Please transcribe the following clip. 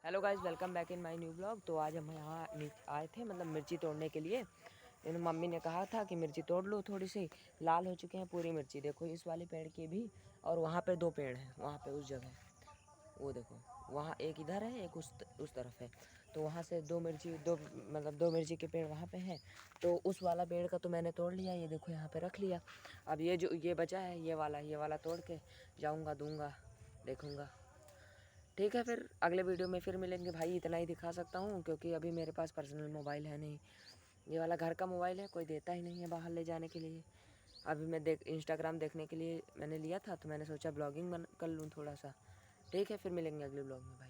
Hello guys, welcome back in my new blog. तो आज हम यहाँ आए थे मतलब मिर्ची तोड़ने के लिए। इन मम्मी ने कहा था कि मिर्ची तोड़ लो, थोड़ी सी लाल हो चुकी हैं पूरी मिर्ची। देखो इस वाले पेड़ की भी, और वहाँ पे दो पेड़ हैं, वहाँ पे उस जगह वो देखो, वहाँ एक इधर है, एक उस तरफ है। तो वहाँ से दो मिर्ची के पेड़ वहाँ पे हैं। तो उस वाला पेड़ का तो मैंने तोड़ लिया, ये देखो यहाँ पे रख लिया। अब ये जो ये बचा है, ये वाला तोड़ के जाऊँगा, दूँगा, देखूँगा। ठीक है, फिर अगले वीडियो में फिर मिलेंगे भाई। इतना ही दिखा सकता हूँ क्योंकि अभी मेरे पास पर्सनल मोबाइल है नहीं। ये वाला घर का मोबाइल है, कोई देता ही नहीं है बाहर ले जाने के लिए। अभी मैं इंस्टाग्राम देखने के लिए मैंने लिया था, तो मैंने सोचा ब्लॉगिंग कर लूँ थोड़ा सा। ठीक है, फिर मिलेंगे अगले ब्लॉग में भाई।